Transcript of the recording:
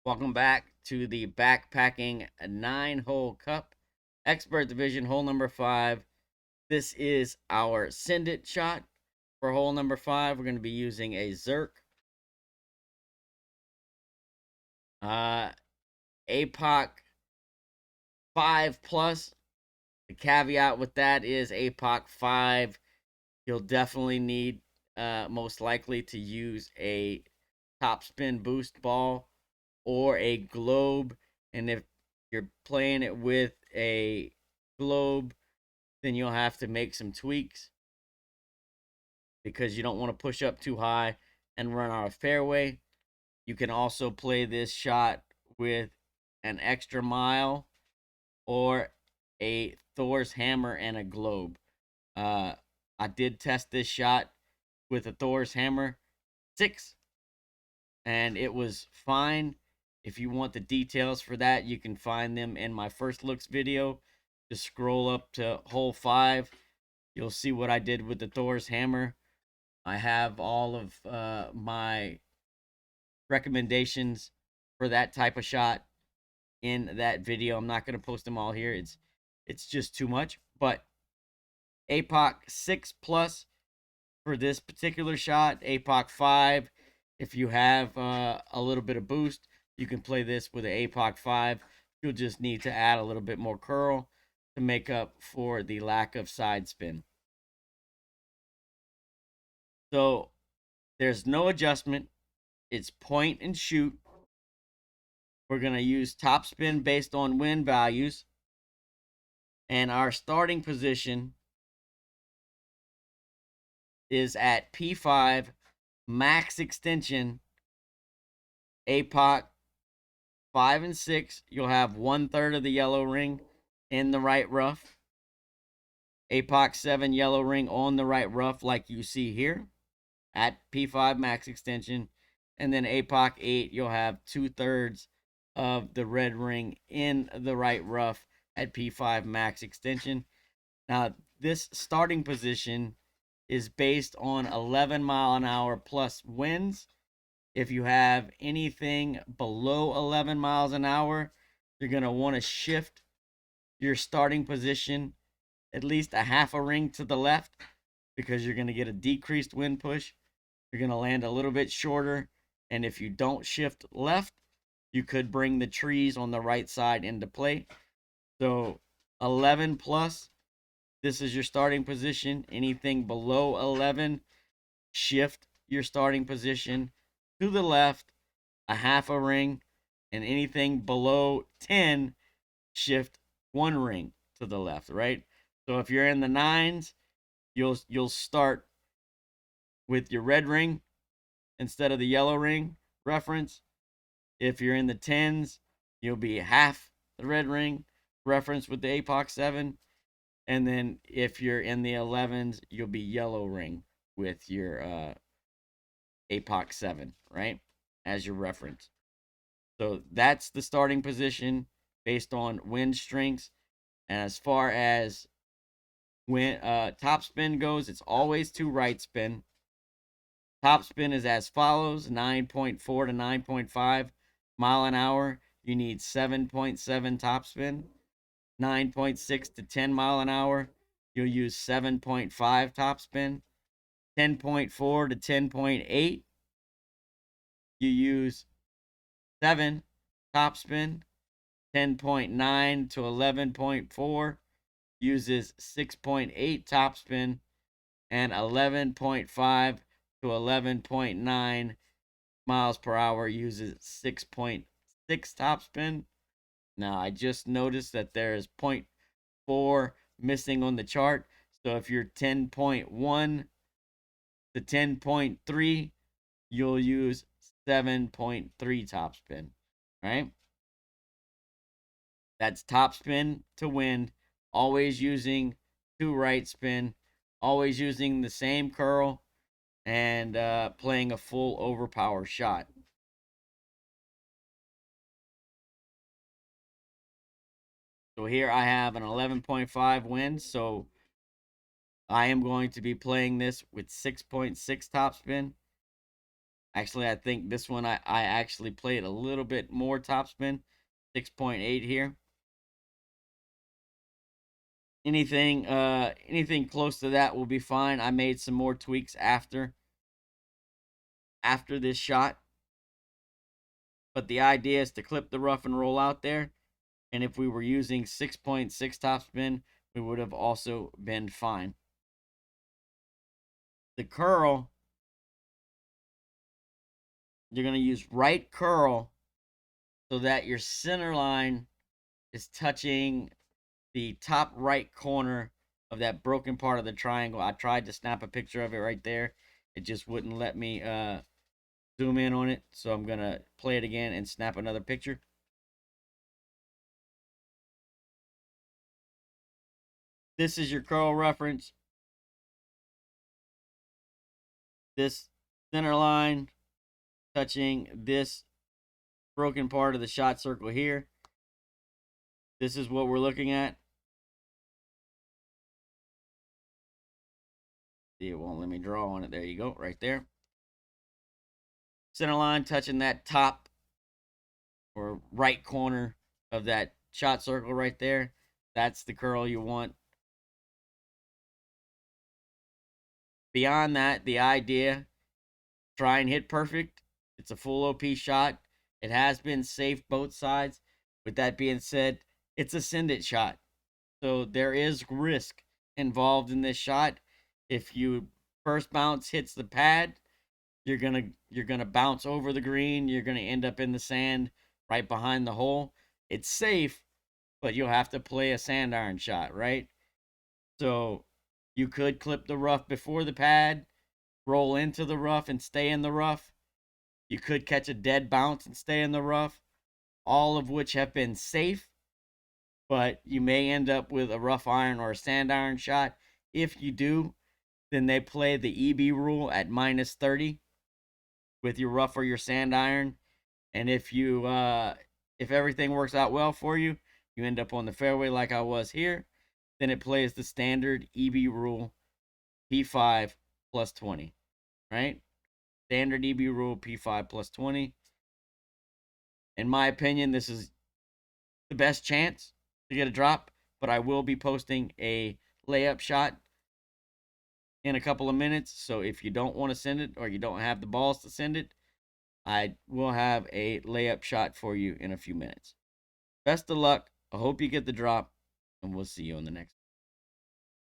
Welcome back to the Backpacking 9-Hole Cup Expert Division, hole number 5. This is our Send It shot for hole number 5. We're going to be using a Zerk APOC 5 Plus. The caveat with that is APOC 5, you'll definitely need most likely to use a top spin boost ball or a globe. And if you're playing it with a globe, then you'll have to make some tweaks because you don't want to push up too high and run out of fairway. You can also play this shot with an extra mile or a Thor's hammer and a globe. Uh, I did test this shot with a Thor's hammer 6, and it was fine. If you want the details for that, you can find them in my first looks video. Just scroll up to hole 5. You'll see what I did with the Thor's hammer. I have all of my recommendations for that type of shot in that video. I'm not going to post them all here. It's just too much. But APOC 6 plus for this particular shot. APOC 5, if you have a little bit of boost, you can play this with an APOC 5. You'll just need to add a little bit more curl to make up for the lack of side spin. So there's no adjustment. It's point and shoot. We're going to use top spin based on wind values. And our starting position is at P5, max extension, APOC 5 and 6. You'll have 1/3 of the yellow ring in the right rough. APOC 7 yellow ring on the right rough, like you see here at P5 max extension. And then APOC 8, you'll have 2/3 of the red ring in the right rough at P5 max extension. Now, this starting position is based on 11 mile an hour plus winds. If you have anything below 11 miles an hour, you're going to want to shift your starting position at least a half a ring to the left because you're going to get a decreased wind push. You're going to land a little bit shorter. And if you don't shift left, you could bring the trees on the right side into play. So 11 plus, this is your starting position. Anything below 11, shift your starting position to the left a half a ring. And anything below 10, shift 1 ring to the left, right? So if you're in the 9s, you'll start with your red ring instead of the yellow ring reference. If you're in the 10s, you'll be half the red ring reference with the APOC 7. And then if you're in the 11s, you'll be yellow ring with your APOC 7, right? As your reference. So that's the starting position based on wind strengths. And as far as when top spin goes, it's always to right spin. Top spin is as follows: 9.4 to 9.5 mile an hour. You need 7.7 top spin. 9.6 to 10 mile an hour. You'll use 7.5 top spin. 10.4 to 10.8. You use 7 top spin. 10.9 to 11.4 uses 6.8 top spin, and 11.5 to 11.9 miles per hour uses 6.6 top spin. Now, I just noticed that there is 0.4 missing on the chart. So if you're 10.1 to 10.3, you'll use 7.3 top spin, right? That's top spin to wind, always using to right spin, always using the same curl, and playing a full overpower shot. So here I have an 11.5 wind, so I am going to be playing this with 6.6 top spin. Actually, I think this one I actually played a little bit more topspin, 6.8 here. Anything close to that will be fine. I made some more tweaks after this shot. But the idea is to clip the rough and roll out there. And if we were using 6.6 topspin, we would have also been fine. The curl, you're going to use right curl so that your center line is touching the top right corner of that broken part of the triangle. I tried to snap a picture of it right there. It just wouldn't let me zoom in on it. So I'm going to play it again and snap another picture. This is your curl reference. This center line touching this broken part of the shot circle here. This is what we're looking at. See, it won't let me draw on it. There you go, right there. Center line touching that top or right corner of that shot circle right there. That's the curl you want. Beyond that, the idea, try and hit perfect. It's a full OP shot. It has been safe both sides. With that being said, it's a send it shot. So there is risk involved in this shot. If you first bounce hits the pad, you're gonna bounce over the green. You're gonna end up in the sand right behind the hole. It's safe, but you'll have to play a sand iron shot, right? So you could clip the rough before the pad, roll into the rough and stay in the rough. You could catch a dead bounce and stay in the rough, all of which have been safe, but you may end up with a rough iron or a sand iron shot. If you do, then they play the EB rule at minus 30 with your rough or your sand iron. And if everything works out well for you, you end up on the fairway like I was here, then it plays the standard EB rule, P5 plus 20, right? Standard EB rule, P5 plus 20. In my opinion, this is the best chance to get a drop, but I will be posting a layup shot in a couple of minutes. So if you don't want to send it or you don't have the balls to send it, I will have a layup shot for you in a few minutes. Best of luck. I hope you get the drop, and we'll see you on the next.